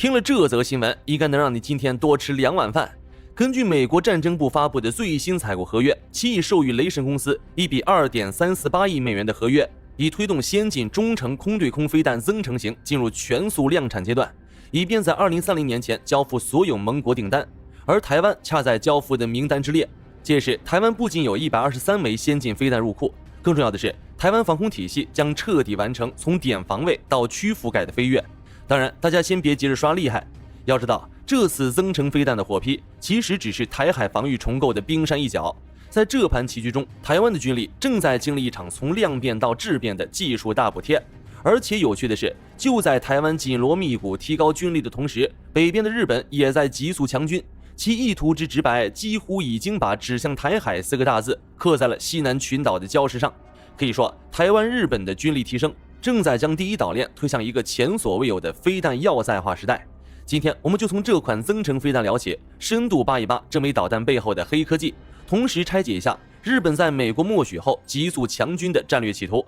听了这则新闻，应该能让你今天多吃2碗饭。根据美国战争部发布的最新采购合约，其已授予雷神公司一笔2.348亿美元的合约，以推动先进中程空对空飞弹增程型进入全速量产阶段，以便在2030年前交付所有盟国订单。而台湾恰在交付的名单之列。届时，台湾不仅有123枚先进飞弹入库，更重要的是，台湾防空体系将彻底完成从点防卫到区覆盖的飞跃。当然，大家先别急着刷厉害，要知道，这次增程飞弹的获批，其实只是台海防御重构的冰山一角。在这盘棋局中，台湾的军力正在经历一场从量变到质变的技术大补贴。而且有趣的是，就在台湾紧锣密鼓提高军力的同时，北边的日本也在急速强军，其意图之直白，几乎已经把指向台海4个大字刻在了西南群岛的礁石上。可以说，台湾日本的军力提升正在将第一岛链推向一个前所未有的飞弹要塞化时代。今天我们就从这款增程飞弹聊起，深度扒一扒这枚导弹背后的黑科技，同时拆解一下日本在美国默许后急速强军的战略企图。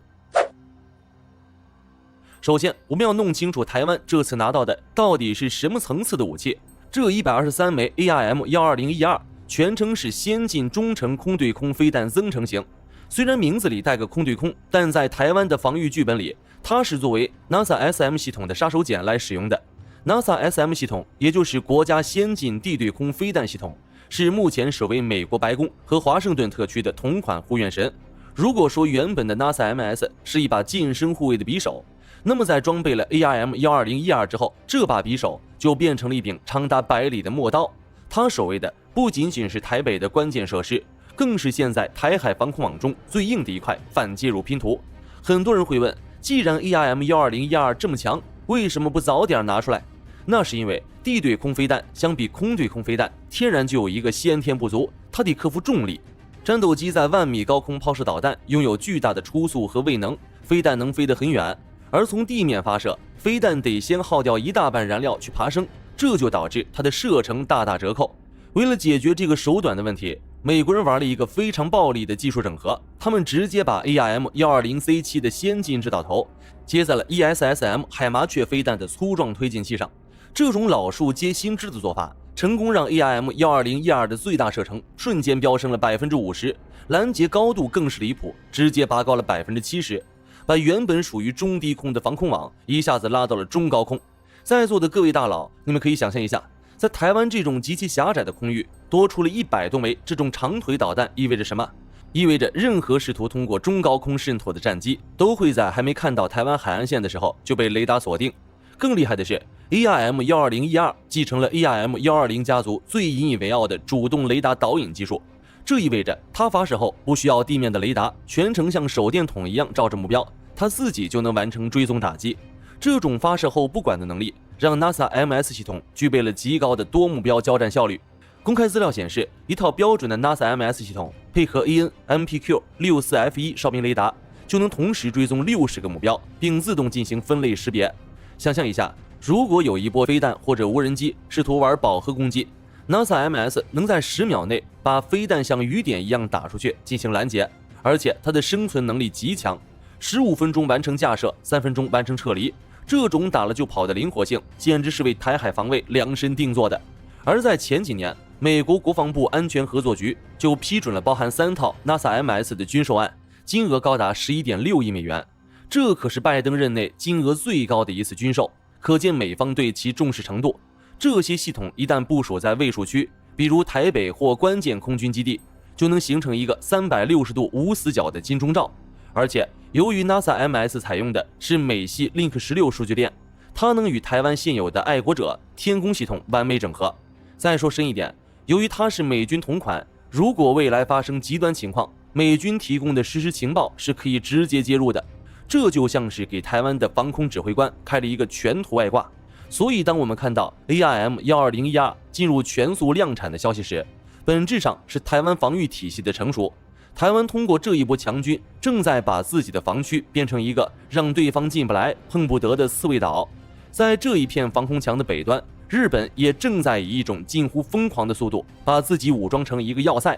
首先，我们要弄清楚台湾这次拿到的到底是什么层次的武器。这123枚 ARM-120-12全称是先进中程空对空飞弹增程型。虽然名字里带个空对空，但在台湾的防御剧本里，它是作为 NASA SM 系统的杀手锏来使用的。NASA SM 系统也就是国家先进地对空飞弹系统，是目前守卫美国白宫和华盛顿特区的同款护院神。如果说原本的 NASA MS 是一把近身护卫的匕首，那么在装备了 ARM-120-12之后，这把匕首就变成了一柄长达100里的陌刀。它守卫的不仅仅是台北的关键设施，更是现在台海防空网中最硬的一块反介入拼图。很多人会问，既然 ARM-120-12这么强，为什么不早点拿出来？那是因为地对空飞弹相比空对空飞弹天然就有一个先天不足，它得克服重力。战斗机在10000米高空抛射导弹拥有巨大的初速和位能，飞弹能飞得很远，而从地面发射，飞弹得先耗掉一大半燃料去爬升，这就导致它的射程大打折扣。为了解决这个手短的问题，美国人玩了一个非常暴力的技术整合，他们直接把 ARM-120C7 的先进制导头接在了 ESSM 海麻雀飞弹的粗壮推进器上。这种老树接新枝的做法，成功让 ARM-120-12的最大射程瞬间飙升了 50%， 拦截高度更是离谱，直接拔高了 70%， 把原本属于中低空的防空网一下子拉到了中高空。在座的各位大佬，你们可以想象一下，在台湾这种极其狭窄的空域，多出了100多枚这种长腿导弹意味着什么？意味着任何试图通过中高空渗透的战机，都会在还没看到台湾海岸线的时候就被雷达锁定。更厉害的是， ARM-120-12继承了 ARM-120家族最引以为傲的主动雷达导引技术，这意味着它发射后不需要地面的雷达，全程像手电筒一样照着目标，它自己就能完成追踪打击。这种发射后不管的能力，让 NASA MS 系统具备了极高的多目标交战效率。公开资料显示，一套标准的 NASA MS 系统配合 AN-MPQ-64F1 哨兵雷达，就能同时追踪60个目标，并自动进行分类识别。想象一下，如果有一波飞弹或者无人机试图玩饱和攻击， NASA MS 能在10秒内把飞弹像雨点一样打出去进行拦截，而且它的生存能力极强，15分钟完成架设，3分钟完成撤离，这种打了就跑的灵活性简直是为台海防卫量身定做的。而在前几年，美国国防部安全合作局就批准了包含3套 NASA MS 的军售案，金额高达11.6亿美元，这可是拜登任内金额最高的一次军售，可见美方对其重视程度。这些系统一旦部署在卫戍区，比如台北或关键空军基地，就能形成一个360度无死角的金钟罩。而且由于 NASA MS 采用的是美系 Link 16数据链，它能与台湾现有的爱国者天宫系统完美整合。再说深一点，由于它是美军同款，如果未来发生极端情况，美军提供的实时情报是可以直接接入的，这就像是给台湾的防空指挥官开了一个全图外挂。所以当我们看到 ARM-120-12进入全速量产的消息时，本质上是台湾防御体系的成熟。台湾通过这一波强军，正在把自己的防区变成一个让对方进不来碰不得的刺猬岛。在这一片防空墙的北端，日本也正在以一种近乎疯狂的速度把自己武装成一个要塞。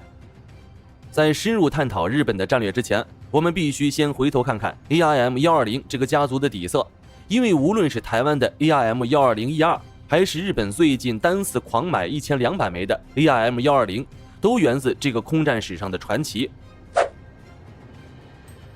在深入探讨日本的战略之前，我们必须先回头看看 ARM-120这个家族的底色，因为无论是台湾的 ARM-120-12 还是日本最近单次狂买1200枚的 AIM-120，都源自这个空战史上的传奇。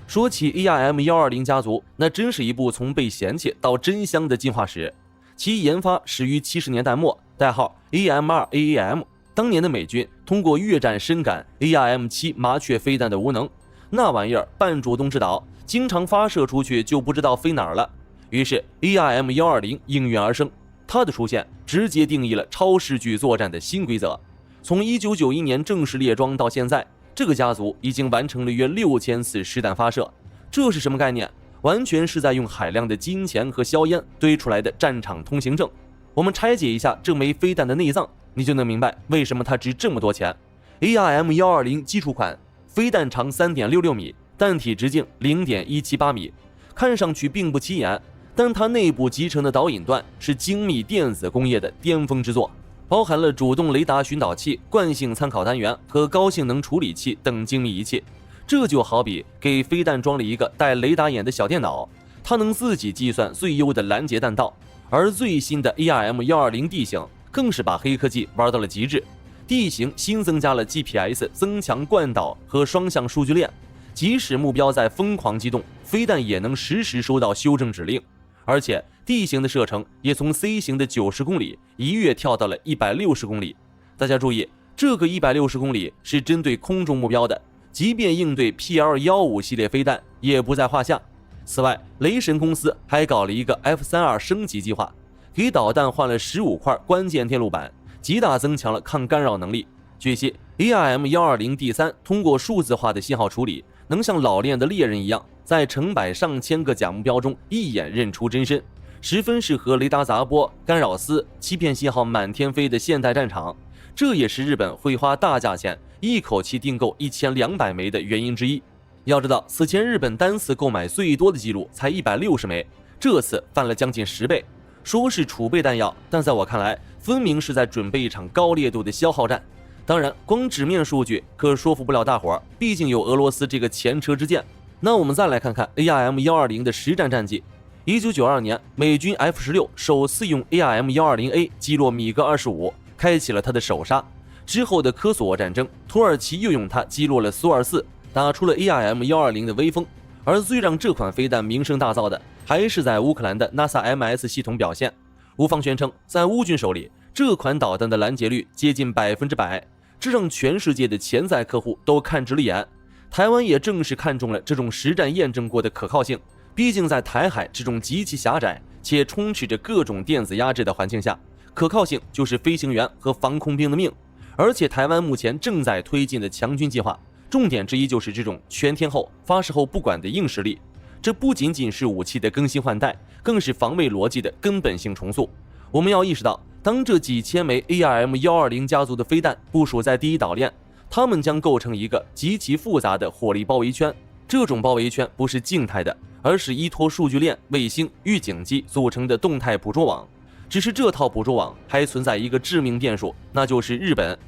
说起 AIM-120 家族，那真是一部从被嫌弃到真香的进化史。其研发始于70年代末，代号 AMR-AAM。当年的美军通过越战深感 AIM-7 麻雀飞弹的无能，那玩意儿半主动制导，经常发射出去就不知道飞哪儿了。于是 AIM-120 应运而生，它的出现直接定义了超视距作战的新规则。从1991年正式列装到现在，这个家族已经完成了约6000次实弹发射。这是什么概念？完全是在用海量的金钱和硝烟堆出来的战场通行证。我们拆解一下这枚飞弹的内脏，你就能明白为什么它值这么多钱。AIM-120 基础款，飞弹长3.66米，弹体直径0.178米，看上去并不起眼，但它内部集成的导引段是精密电子工业的巅峰之作，包含了主动雷达寻导器、惯性参考单元和高性能处理器等精密仪器。这就好比给飞弹装了一个带雷达眼的小电脑，它能自己计算最优的拦截弹道。而最新的 AIM-120 地形更是把黑科技玩到了极致，地形新增加了 GPS 增强惯导和双向数据链，即使目标在疯狂机动，飞弹也能实时收到修正指令。而且地形的射程也从 C 型的90公里一跃跳到了160公里。大家注意，这个160公里是针对空中目标的，即便应对 PL-15 系列飞弹也不在话下。此外，雷神公司还搞了一个 F-32升级计划，给导弹换了15块关键电路板，极大增强了抗干扰能力。据悉 AIM-120D3 通过数字化的信号处理，能像老练的猎人一样，在成百上千个假目标中一眼认出真身，十分适合雷达杂波、干扰丝、欺骗信号满天飞的现代战场。这也是日本会花大价钱一口气订购1200枚的原因之一。要知道，此前日本单次购买最多的记录才160枚，这次翻了将近10倍。说是储备弹药，但在我看来，分明是在准备一场高烈度的消耗战。当然，光纸面数据可说服不了大伙，毕竟有俄罗斯这个前车之鉴。那我们再来看看 AIM-120 的实战战绩。1992年，美军 F-16首次用 AIM-120A 击落米格25，开启了他的首杀。之后的科索沃战争，土耳其又用它击落了苏24，打出了 AIM-120 的威风。而最让这款飞弹名声大噪的，还是在乌克兰的 NASA-MS 系统表现。乌方宣称，在乌军手里，这款导弹的拦截率接近100%，这让全世界的潜在客户都看直了眼。台湾也正是看中了这种实战验证过的可靠性，毕竟在台海这种极其狭窄且充斥着各种电子压制的环境下，可靠性就是飞行员和防空兵的命。而且台湾目前正在推进的强军计划，重点之一就是这种全天候、发射后不管的硬实力。这不仅仅是武器的更新换代，更是防卫逻辑的根本性重塑。我们要意识到，当这几千枚 AIM-120 家族的飞弹部署在第一岛链，它们将构成一个极其复杂的火力包围圈。这种包围圈不是静态的，而是依托数据链、卫星、预警机组成的动态捕捉网。只是这套捕捉网还存在一个致命变数，那就是日本。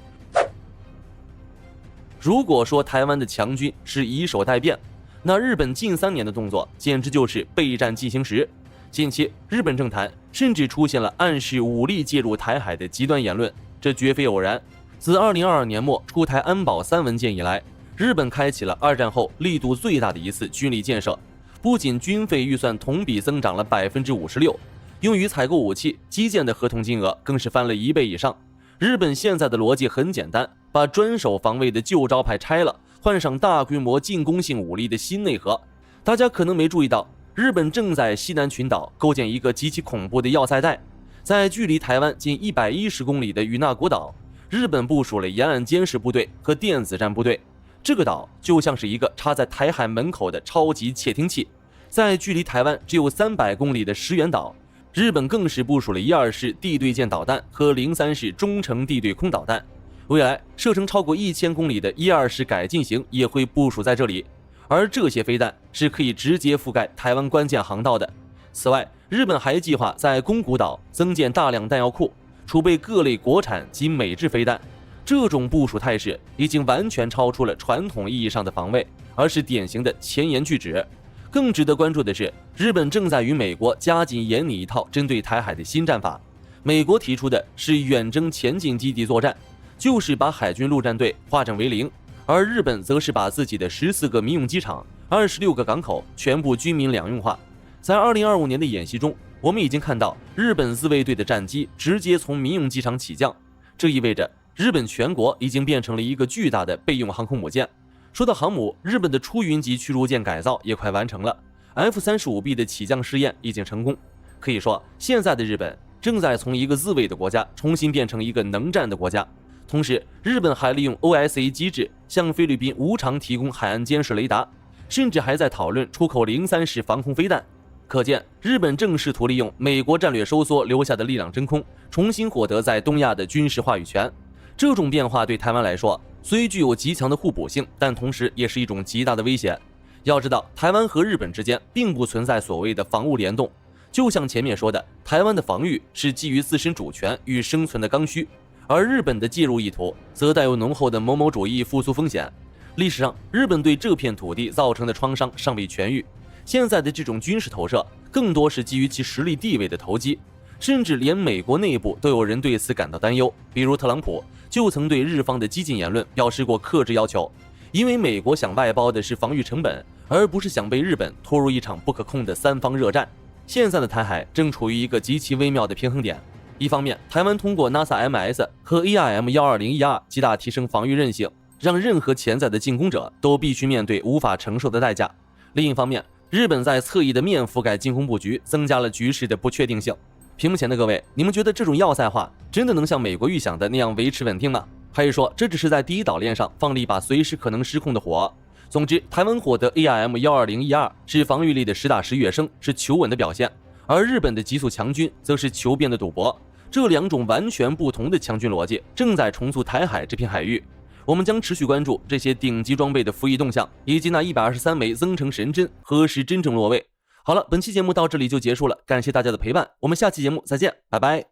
如果说台湾的强军是以守待变，那日本近3年的动作简直就是备战进行时。近期日本政坛甚至出现了暗示武力介入台海的极端言论，这绝非偶然。自2022年末出台安保3文件以来，日本开启了2战后力度最大的一次军力建设，不仅军费预算同比增长了56%，用于采购武器、基建的合同金额更是翻了1倍以上。日本现在的逻辑很简单，把专守防卫的旧招牌拆了，换上大规模进攻性武力的新内核。大家可能没注意到，日本正在西南群岛构建一个极其恐怖的要塞带，在距离台湾近110公里的与那国岛，日本部署了沿岸监视部队和电子战部队。这个岛就像是一个插在台海门口的超级窃听器。在距离台湾只有300公里的石垣岛，日本更是部署了12式地对舰导弹和03式中程地对空导弹，未来射程超过1000公里的12式改进型也会部署在这里，而这些飞弹是可以直接覆盖台湾关键航道的。此外，日本还计划在宫古岛增建大量弹药库，储备各类国产及美制飞弹。这种部署态势已经完全超出了传统意义上的防卫，而是典型的前言拒止。更值得关注的是，日本正在与美国加紧研拟一套针对台海的新战法。美国提出的是远征前进基地作战，就是把海军陆战队化整为零，而日本则是把自己的14个民用机场、26个港口全部军民两用化。在2025年的演习中，我们已经看到日本自卫队的战机直接从民用机场起降，这意味着日本全国已经变成了一个巨大的备用航空母舰。说到航母，日本的出云级驱逐舰改造也快完成了， F-35B 的起降试验已经成功。可以说，现在的日本正在从一个自卫的国家重新变成一个能战的国家。同时，日本还利用 OSA 机制向菲律宾无偿提供海岸监视雷达，甚至还在讨论出口03式防空飞弹。可见，日本正试图利用美国战略收缩留下的力量真空，重新获得在东亚的军事话语权。这种变化对台湾来说，虽具有极强的互补性，但同时也是一种极大的威胁。要知道，台湾和日本之间并不存在所谓的防务联动，就像前面说的，台湾的防御是基于自身主权与生存的刚需，而日本的介入意图则带有浓厚的某某主义复苏风险。历史上，日本对这片土地造成的创伤尚未痊愈，现在的这种军事投射更多是基于其实力地位的投机，甚至连美国内部都有人对此感到担忧。比如特朗普就曾对日方的激进言论表示过克制要求，因为美国想外包的是防御成本，而不是想被日本拖入一场不可控的三方热战。现在的台海正处于一个极其微妙的平衡点，一方面，台湾通过 NASA MS 和 AIM-120-12极大提升防御韧性，让任何潜在的进攻者都必须面对无法承受的代价。另一方面，日本在侧翼的面覆盖进攻布局，增加了局势的不确定性。屏幕前的各位，你们觉得这种要塞化真的能像美国预想的那样维持稳定吗？还是说这只是在第一岛链上放了一把随时可能失控的火？总之，台湾获得 AIM-120-12是防御力的实打实跃升，是求稳的表现，而日本的急速强军则是求变的赌博。这两种完全不同的强军逻辑正在重塑台海这片海域。我们将持续关注这些顶级装备的服役动向，以及那123枚增程神针何时真正落位。好了，本期节目到这里就结束了，感谢大家的陪伴，我们下期节目再见，拜拜。